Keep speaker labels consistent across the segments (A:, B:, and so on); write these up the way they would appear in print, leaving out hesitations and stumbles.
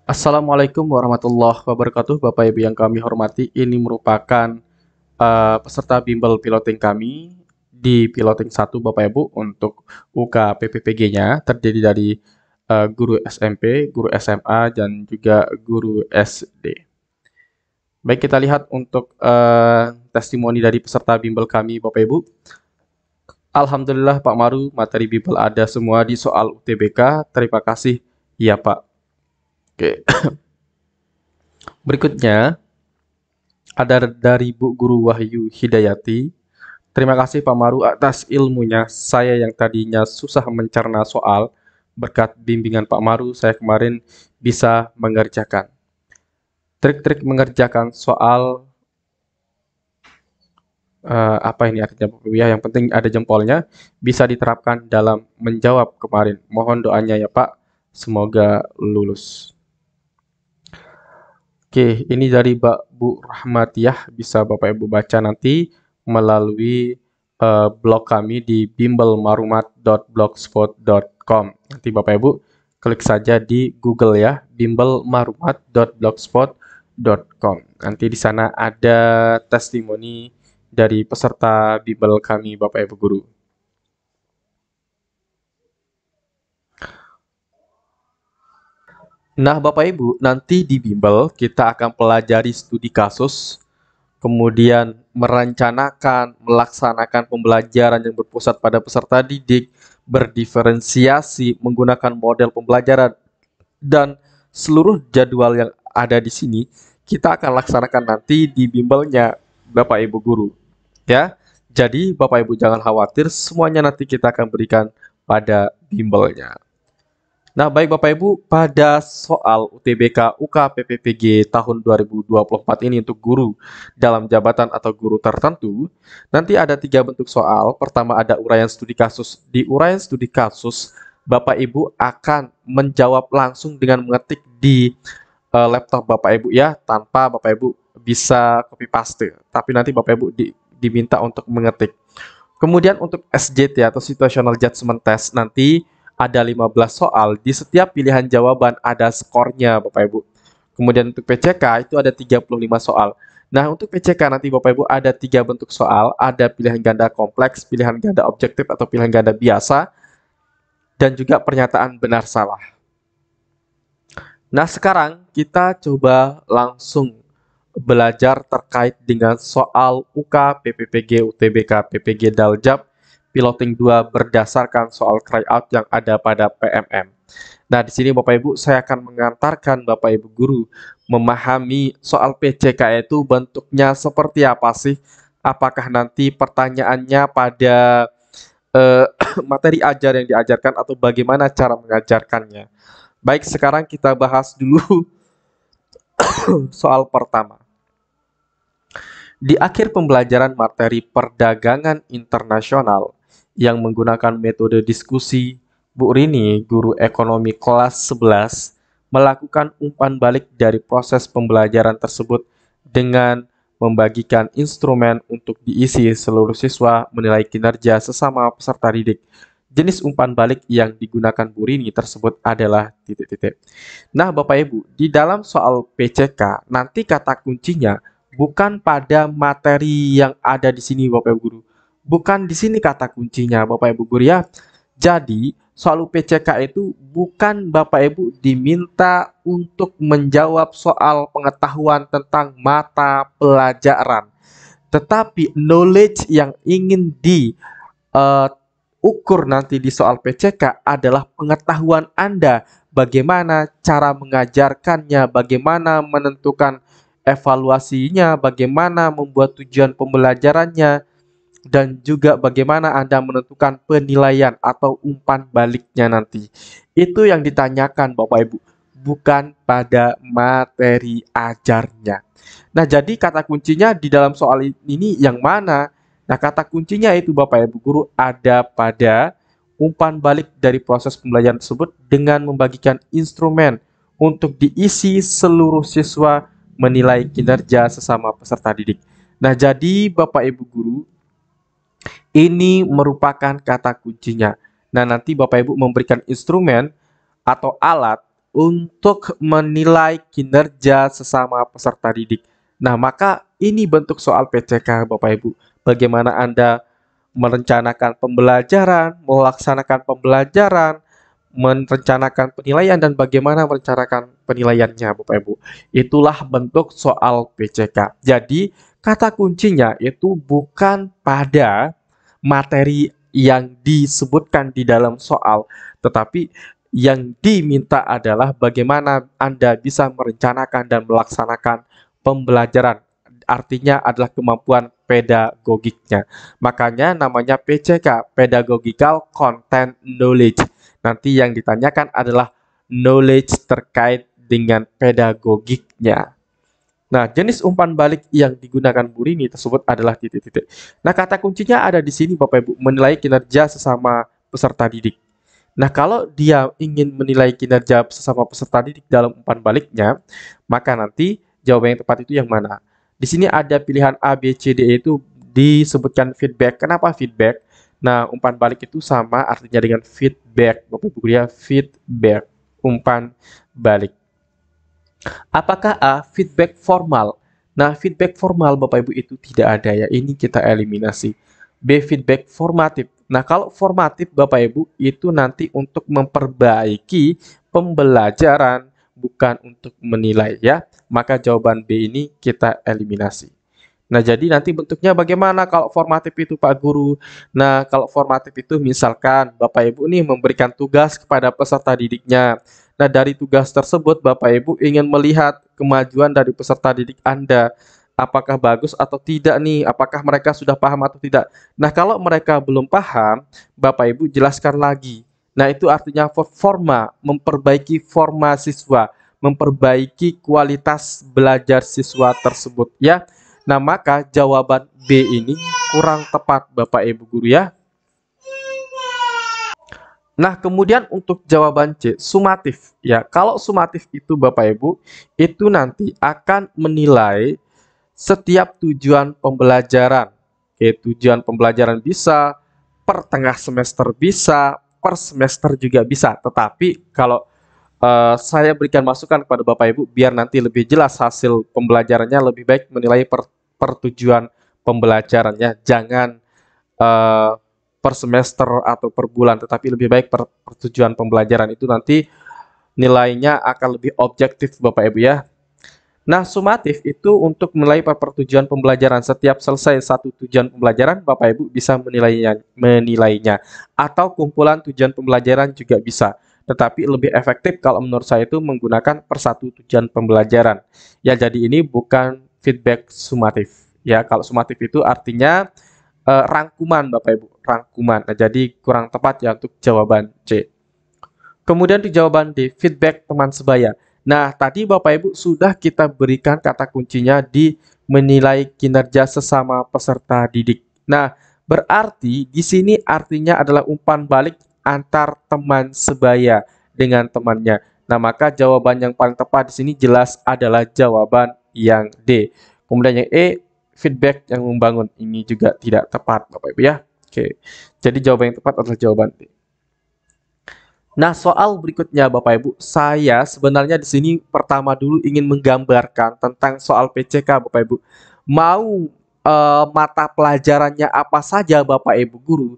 A: Assalamualaikum warahmatullahi wabarakatuh, Bapak Ibu yang kami hormati. Ini merupakan peserta bimbel piloting kami di piloting 1 Bapak Ibu untuk UK PPPG-nya terdiri dari guru SMP, guru SMA, dan juga guru SD. Baik, kita lihat untuk testimoni dari peserta bimbel kami Bapak Ibu. Alhamdulillah Pak Maru, materi bimbel ada semua di soal UTBK. Terima kasih. Iya Pak. Oke. Berikutnya ada dari Bu Guru Wahyu Hidayati. Terima kasih Pak Maru atas ilmunya. Saya yang tadinya susah mencerna soal, berkat bimbingan Pak Maru, saya kemarin bisa mengerjakan. Trik-trik mengerjakan soal, apa ini artinya Bapak Ibu ya? Yang penting ada jempolnya, bisa diterapkan dalam menjawab kemarin. Mohon doanya ya Pak, semoga lulus. Oke, ini dari Bu Rahmatiah, bisa Bapak Ibu baca nanti melalui blog kami di bimbelmarumat.blogspot.com. Nanti Bapak Ibu klik saja di Google ya, bimbelmarumat.blogspot.com. Nanti di sana ada testimoni dari peserta bimbel kami Bapak Ibu guru. Nah, Bapak Ibu, nanti di bimbel kita akan pelajari studi kasus, kemudian merencanakan, melaksanakan pembelajaran yang berpusat pada peserta didik, berdiferensiasi, menggunakan model pembelajaran, dan seluruh jadwal yang ada di sini kita akan laksanakan nanti di bimbelnya Bapak Ibu guru. Ya, jadi Bapak Ibu jangan khawatir, semuanya nanti kita akan berikan pada bimbelnya. Nah, baik Bapak Ibu, pada soal UTBK UK PPPG tahun 2024 ini untuk guru dalam jabatan atau guru tertentu, nanti ada 3 bentuk soal. Pertama ada uraian studi kasus. Di uraian studi kasus, Bapak Ibu akan menjawab langsung dengan mengetik di laptop Bapak Ibu ya, tanpa Bapak Ibu bisa copy paste. Tapi nanti Bapak Ibu diminta untuk mengetik. Kemudian untuk SJT atau Situational Judgment Test nanti ada 15 soal, di setiap pilihan jawaban ada skornya Bapak Ibu. Kemudian untuk PCK itu ada 35 soal. Nah, untuk PCK nanti Bapak Ibu ada 3 bentuk soal, ada pilihan ganda kompleks, pilihan ganda objektif atau pilihan ganda biasa, dan juga pernyataan benar salah. Nah, sekarang kita coba langsung belajar terkait dengan soal UK, PPPG, UTBK, PPG Daljab, piloting 2 berdasarkan soal tryout yang ada pada PMM. Nah, di sini Bapak Ibu, saya akan mengantarkan Bapak Ibu guru memahami soal PCK itu bentuknya seperti apa sih? Apakah nanti pertanyaannya pada materi ajar yang diajarkan atau bagaimana cara mengajarkannya? Baik, sekarang kita bahas dulu soal pertama. Di akhir pembelajaran materi perdagangan internasional yang menggunakan metode diskusi, Bu Rini, guru ekonomi kelas 11, melakukan umpan balik dari proses pembelajaran tersebut dengan membagikan instrumen untuk diisi seluruh siswa menilai kinerja sesama peserta didik. Jenis umpan balik yang digunakan Bu Rini tersebut adalah titik-titik. Nah, Bapak Ibu, di dalam soal PCK, nanti kata kuncinya bukan pada materi yang ada di sini Bapak Ibu guru. Bukan di sini kata kuncinya Bapak Ibu guru ya. Jadi, soal UPCK itu bukan Bapak Ibu diminta untuk menjawab soal pengetahuan tentang mata pelajaran. Tetapi knowledge yang ingin diukur nanti di soal PCK adalah pengetahuan Anda. Bagaimana cara mengajarkannya, bagaimana menentukan evaluasinya, bagaimana membuat tujuan pembelajarannya, dan juga bagaimana Anda menentukan penilaian atau umpan baliknya nanti. Itu yang ditanyakan Bapak Ibu, bukan pada materi ajarnya. Nah, jadi kata kuncinya di dalam soal ini yang mana? Nah, kata kuncinya itu Bapak Ibu guru ada pada umpan balik dari proses pembelajaran tersebut dengan membagikan instrumen untuk diisi seluruh siswa menilai kinerja sesama peserta didik. Nah, jadi Bapak Ibu guru, ini merupakan kata kuncinya. Nah, nanti Bapak Ibu memberikan instrumen atau alat untuk menilai kinerja sesama peserta didik. Nah, maka ini bentuk soal PCK Bapak Ibu. Bagaimana Anda merencanakan pembelajaran, melaksanakan pembelajaran, merencanakan penilaian, dan bagaimana merencanakan penilaiannya Bapak Ibu. Itulah bentuk soal PCK. Jadi, kata kuncinya itu bukan pada materi yang disebutkan di dalam soal, tetapi yang diminta adalah bagaimana Anda bisa merencanakan dan melaksanakan pembelajaran. Artinya adalah kemampuan pedagogiknya. Makanya namanya PCK, Pedagogical Content Knowledge. Nanti yang ditanyakan adalah knowledge terkait dengan pedagogiknya. Nah, jenis umpan balik yang digunakan Bu Rini tersebut adalah titik-titik. Nah, kata kuncinya ada di sini Bapak Ibu, menilai kinerja sesama peserta didik. Nah, kalau dia ingin menilai kinerja sesama peserta didik dalam umpan baliknya, maka nanti jawaban yang tepat itu yang mana? Di sini ada pilihan A, B, C, D, itu disebutkan feedback. Kenapa feedback? Nah, umpan balik itu sama artinya dengan feedback. Bapak Ibu ya, feedback, umpan balik. Apakah A, feedback formal? Nah, feedback formal Bapak Ibu itu tidak ada ya. Ini kita eliminasi. B, feedback formatif. Nah, kalau formatif Bapak Ibu itu nanti untuk memperbaiki pembelajaran, bukan untuk menilai ya. Maka jawaban B ini kita eliminasi. Nah, jadi nanti bentuknya bagaimana kalau formatif itu Pak Guru? Nah, kalau formatif itu misalkan Bapak Ibu nih memberikan tugas kepada peserta didiknya. Nah, dari tugas tersebut Bapak Ibu ingin melihat kemajuan dari peserta didik Anda. Apakah bagus atau tidak nih? Apakah mereka sudah paham atau tidak? Nah, kalau mereka belum paham, Bapak Ibu jelaskan lagi. Nah, itu artinya forma, memperbaiki forma siswa, memperbaiki kualitas belajar siswa tersebut ya. Nah, maka jawaban B ini kurang tepat Bapak Ibu guru ya. Nah, kemudian untuk jawaban C, sumatif ya. Kalau sumatif itu Bapak Ibu, itu nanti akan menilai setiap tujuan pembelajaran. Oke, tujuan pembelajaran bisa per tengah semester, bisa per semester juga bisa. Tetapi kalau saya berikan masukan kepada Bapak Ibu biar nanti lebih jelas hasil pembelajarannya, lebih baik menilai per tujuan pembelajarannya, jangan per semester atau per bulan, tetapi lebih baik per tujuan pembelajaran. Itu nanti nilainya akan lebih objektif Bapak Ibu ya. Nah, sumatif itu untuk menilai per tujuan pembelajaran. Setiap selesai satu tujuan pembelajaran, Bapak Ibu bisa menilainya. Atau kumpulan tujuan pembelajaran juga bisa. Tetapi lebih efektif kalau menurut saya itu menggunakan per satu tujuan pembelajaran. Ya, jadi ini bukan feedback sumatif. Ya, kalau sumatif itu artinya rangkuman Bapak Ibu, rangkuman. Nah, jadi kurang tepat ya untuk jawaban C. Kemudian di jawaban D, feedback teman sebaya. Nah, tadi Bapak Ibu sudah kita berikan kata kuncinya di menilai kinerja sesama peserta didik. Nah, berarti di sini artinya adalah umpan balik antar teman sebaya dengan temannya. Nah, maka jawaban yang paling tepat di sini jelas adalah jawaban yang D. Kemudian yang E, feedback yang membangun, ini juga tidak tepat Bapak Ibu ya. Oke. Jadi jawaban yang tepat adalah jawaban D. Nah, soal berikutnya Bapak Ibu, saya sebenarnya di sini pertama dulu ingin menggambarkan tentang soal PCK Bapak Ibu. Mau mata pelajarannya apa saja Bapak Ibu guru,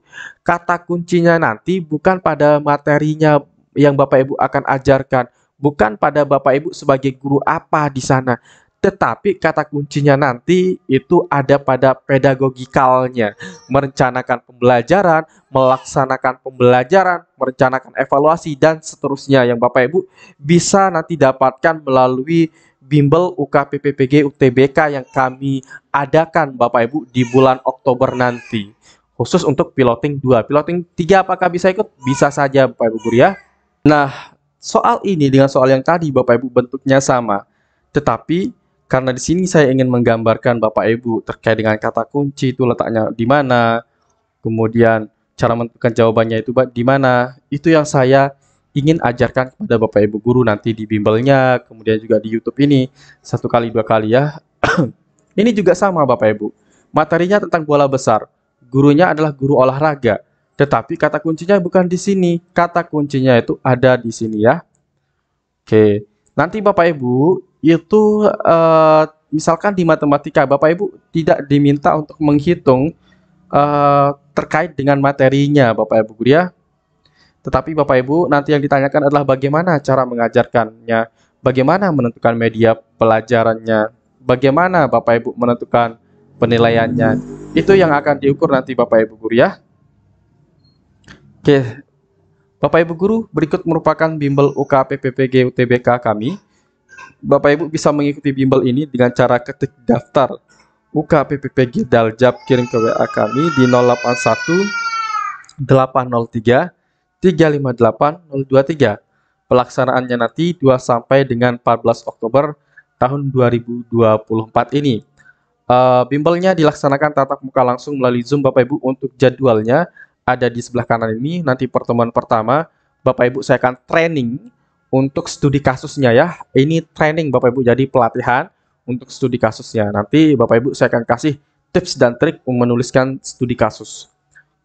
A: kata kuncinya nanti bukan pada materinya yang Bapak Ibu akan ajarkan, bukan pada Bapak Ibu sebagai guru apa di sana, tetapi kata kuncinya nanti itu ada pada pedagogikalnya, merencanakan pembelajaran, melaksanakan pembelajaran, merencanakan evaluasi, dan seterusnya yang Bapak Ibu bisa nanti dapatkan melalui bimbel UKPPPG UTBK yang kami adakan Bapak Ibu di bulan Oktober nanti. Khusus untuk piloting 2. Piloting 3 apakah bisa ikut? Bisa saja Bapak Ibu guru ya. Nah, soal ini dengan soal yang tadi Bapak Ibu bentuknya sama. Tetapi karena di sini saya ingin menggambarkan Bapak Ibu terkait dengan kata kunci itu letaknya di mana, kemudian cara menentukan jawabannya itu di mana, itu yang saya ingin ajarkan kepada Bapak Ibu guru nanti di bimbelnya, kemudian juga di YouTube ini 1 kali 2 kali ya. Ini juga sama Bapak Ibu. Materinya tentang bola besar. Gurunya adalah guru olahraga. Tetapi kata kuncinya bukan di sini. Kata kuncinya itu ada di sini ya. Oke, nanti Bapak Ibu itu misalkan di matematika Bapak Ibu tidak diminta untuk menghitung terkait dengan materinya Bapak Ibu guru ya. Tetapi Bapak Ibu nanti yang ditanyakan adalah bagaimana cara mengajarkannya, bagaimana menentukan media pelajarannya, bagaimana Bapak Ibu menentukan penilaiannya. Itu yang akan diukur nanti Bapak Ibu guru ya. Oke, Bapak Ibu guru, berikut merupakan bimbel UK PPPG UTBK kami. Bapak Ibu bisa mengikuti bimbel ini dengan cara ketik daftar UK PPPG Daljab, kirim ke WA kami di 081 803 358 023. Pelaksanaannya nanti 2 sampai dengan 14 Oktober tahun 2024 ini. Bimbelnya dilaksanakan tatap muka langsung melalui Zoom Bapak Ibu. Untuk jadwalnya ada di sebelah kanan ini. Nanti pertemuan pertama Bapak Ibu saya akan training untuk studi kasusnya ya. Ini training Bapak Ibu, jadi pelatihan untuk studi kasusnya. Nanti Bapak Ibu saya akan kasih tips dan trik menuliskan studi kasus.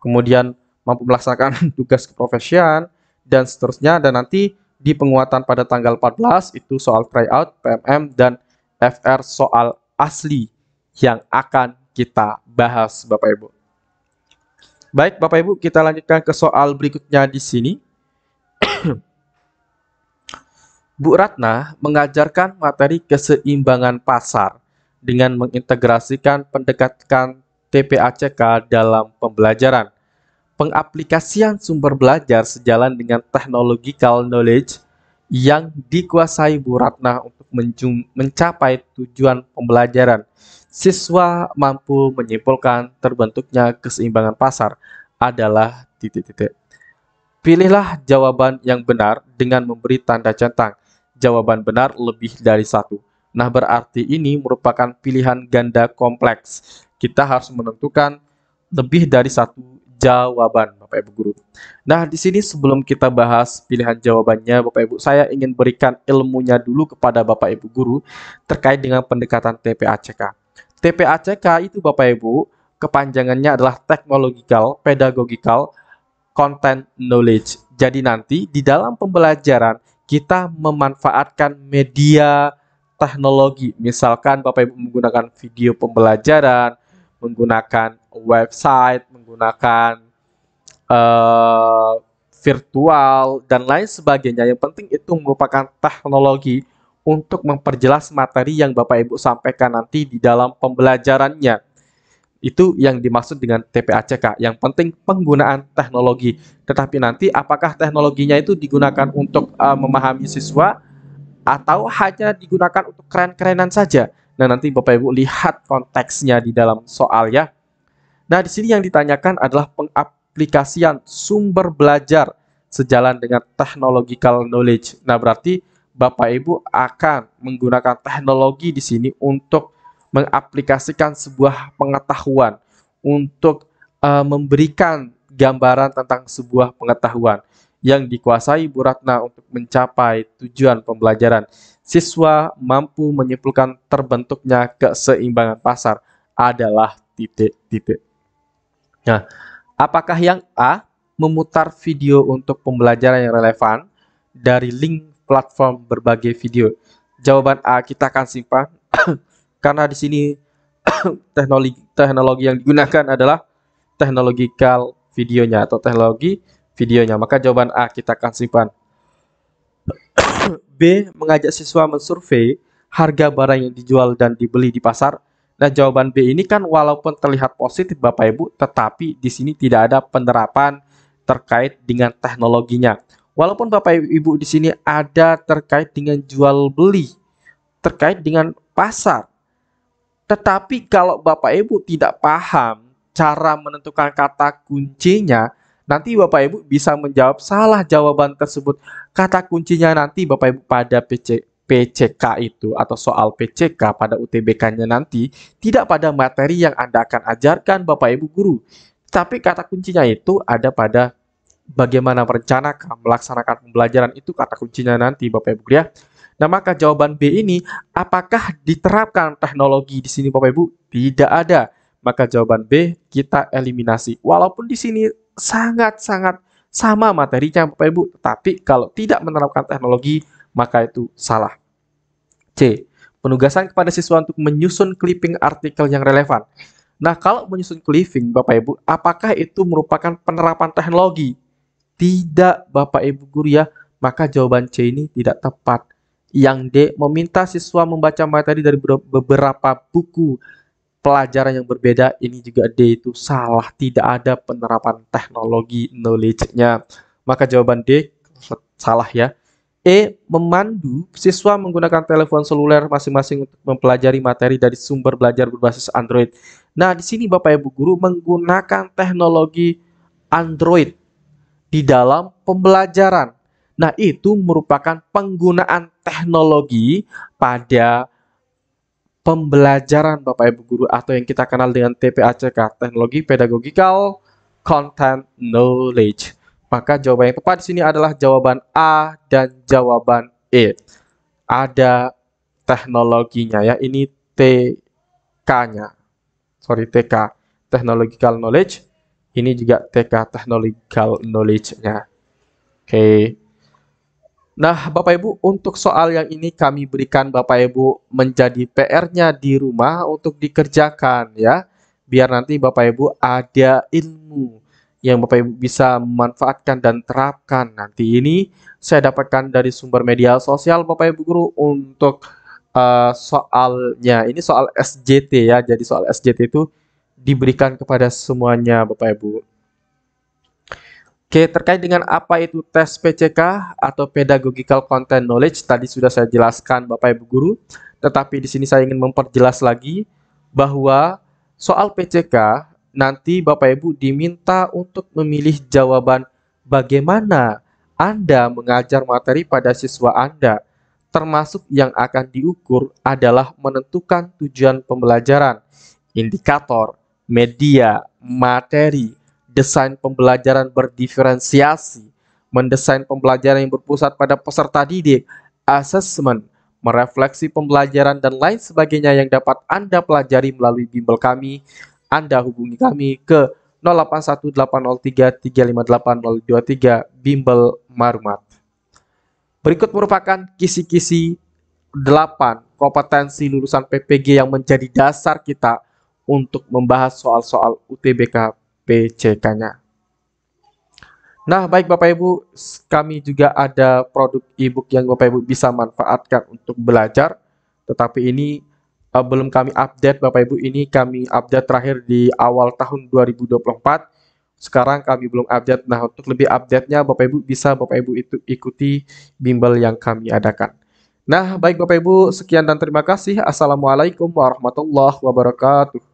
A: Kemudian mampu melaksanakan tugas keprofesian dan seterusnya. Dan nanti di penguatan pada tanggal 14 itu soal tryout, PMM dan FR soal asli yang akan kita bahas Bapak Ibu. Baik Bapak Ibu, kita lanjutkan ke soal berikutnya di sini. Bu Ratna mengajarkan materi keseimbangan pasar dengan mengintegrasikan pendekatan TPACK dalam pembelajaran. Pengaplikasian sumber belajar sejalan dengan technological knowledge yang dikuasai Bu Ratna untuk mencapai tujuan pembelajaran. Siswa mampu menyimpulkan terbentuknya keseimbangan pasar adalah titik-titik. Pilihlah jawaban yang benar dengan memberi tanda centang. Jawaban benar lebih dari satu. Nah, berarti ini merupakan pilihan ganda kompleks. Kita harus menentukan lebih dari satu jawaban, Bapak Ibu guru. Nah, di sini sebelum kita bahas pilihan jawabannya, Bapak Ibu, saya ingin berikan ilmunya dulu kepada Bapak Ibu guru terkait dengan pendekatan TPACK. TPACK itu Bapak Ibu, kepanjangannya adalah Technological, Pedagogical, Content Knowledge. Jadi nanti di dalam pembelajaran kita memanfaatkan media teknologi. Misalkan Bapak Ibu menggunakan video pembelajaran, menggunakan website, menggunakan virtual, dan lain sebagainya. Yang penting itu merupakan teknologi untuk memperjelas materi yang Bapak Ibu sampaikan nanti di dalam pembelajarannya. Itu yang dimaksud dengan TPACK. Yang penting penggunaan teknologi. Tetapi nanti apakah teknologinya itu digunakan untuk memahami siswa atau hanya digunakan untuk keren-kerenan saja. Nah, nanti Bapak Ibu lihat konteksnya di dalam soal ya. Nah, di sini yang ditanyakan adalah pengaplikasian sumber belajar sejalan dengan technological knowledge. Nah, berarti Bapak Ibu akan menggunakan teknologi di sini untuk mengaplikasikan sebuah pengetahuan, untuk memberikan gambaran tentang sebuah pengetahuan yang dikuasai Bu Ratna untuk mencapai tujuan pembelajaran. Siswa mampu menyimpulkan terbentuknya keseimbangan pasar adalah titik-titik. Nah, apakah yang A, memutar video untuk pembelajaran yang relevan dari link platform berbagai video? Jawaban A kita akan simpan karena di sini teknologi yang digunakan adalah technological videonya atau teknologi videonya. Maka jawaban A kita akan simpan. B, mengajak siswa mensurvei harga barang yang dijual dan dibeli di pasar. Nah, jawaban B ini kan walaupun terlihat positif Bapak Ibu, tetapi di sini tidak ada penerapan terkait dengan teknologinya. Walaupun Bapak Ibu di sini ada terkait dengan jual beli, terkait dengan pasar. Tetapi kalau Bapak Ibu tidak paham cara menentukan kata kuncinya, nanti Bapak Ibu bisa menjawab salah jawaban tersebut. Kata kuncinya nanti Bapak Ibu pada PCK itu atau soal PCK pada UTBK-nya nanti tidak pada materi yang Anda akan ajarkan Bapak Ibu guru. Tapi kata kuncinya itu ada pada bagaimana merencanakan melaksanakan pembelajaran, itu kata kuncinya nanti Bapak Ibu ya. Nah, maka jawaban B ini apakah diterapkan teknologi di sini Bapak Ibu? Tidak ada. Maka jawaban B kita eliminasi. Walaupun di sini sangat-sangat sama materinya Bapak Ibu, tetapi kalau tidak menerapkan teknologi, maka itu salah. C. Penugasan kepada siswa untuk menyusun clipping artikel yang relevan. Nah, kalau menyusun clipping, Bapak Ibu, apakah itu merupakan penerapan teknologi? Tidak, Bapak Ibu guru ya. Maka jawaban C ini tidak tepat. Yang D, meminta siswa membaca materi dari beberapa buku pelajaran yang berbeda. Ini juga D itu salah. Tidak ada penerapan teknologi knowledge-nya. Maka jawaban D salah ya. E. Memandu siswa menggunakan telepon seluler masing-masing untuk mempelajari materi dari sumber belajar berbasis Android. Nah, di sini Bapak Ibu guru menggunakan teknologi Android di dalam pembelajaran. Nah, itu merupakan penggunaan teknologi pada pembelajaran Bapak Ibu guru atau yang kita kenal dengan TPACK, Teknologi Pedagogical Content Knowledge. Maka jawaban yang tepat di sini adalah jawaban A dan jawaban E. Ada teknologinya ya. Ini TK-nya. Sorry, TK, Technological Knowledge. Ini juga TK, Technological Knowledge-nya. Oke. Nah, Bapak Ibu, untuk soal yang ini kami berikan Bapak Ibu menjadi PR-nya di rumah untuk dikerjakan ya. Biar nanti Bapak Ibu ada ilmu yang Bapak Ibu bisa memanfaatkan dan terapkan. Nanti ini saya dapatkan dari sumber media sosial Bapak Ibu guru untuk soalnya. Ini soal SJT ya. Jadi soal SJT itu diberikan kepada semuanya Bapak Ibu. Oke, terkait dengan apa itu tes PCK atau Pedagogical Content Knowledge, tadi sudah saya jelaskan Bapak Ibu guru, tetapi di sini saya ingin memperjelas lagi bahwa soal PCK nanti Bapak Ibu diminta untuk memilih jawaban bagaimana Anda mengajar materi pada siswa Anda, termasuk yang akan diukur adalah menentukan tujuan pembelajaran, indikator, media, materi, desain pembelajaran berdiferensiasi, mendesain pembelajaran yang berpusat pada peserta didik, asesmen, merefleksi pembelajaran, dan lain sebagainya yang dapat Anda pelajari melalui bimbel kami. Anda hubungi kami ke 081803358023 Bimbel Marumat. Berikut merupakan kisi-kisi 8 kompetensi lulusan PPG yang menjadi dasar kita untuk membahas soal-soal UTBK PCK-nya. Nah, baik Bapak Ibu, kami juga ada produk e-book yang Bapak Ibu bisa manfaatkan untuk belajar. Tetapi ini belum kami update Bapak Ibu, ini kami update terakhir di awal tahun 2024. Sekarang kami belum update. Nah, untuk lebih update-nya Bapak Ibu bisa Bapak Ibu ikuti bimbel yang kami adakan. Nah, baik Bapak Ibu, sekian dan terima kasih. Assalamualaikum warahmatullahi wabarakatuh.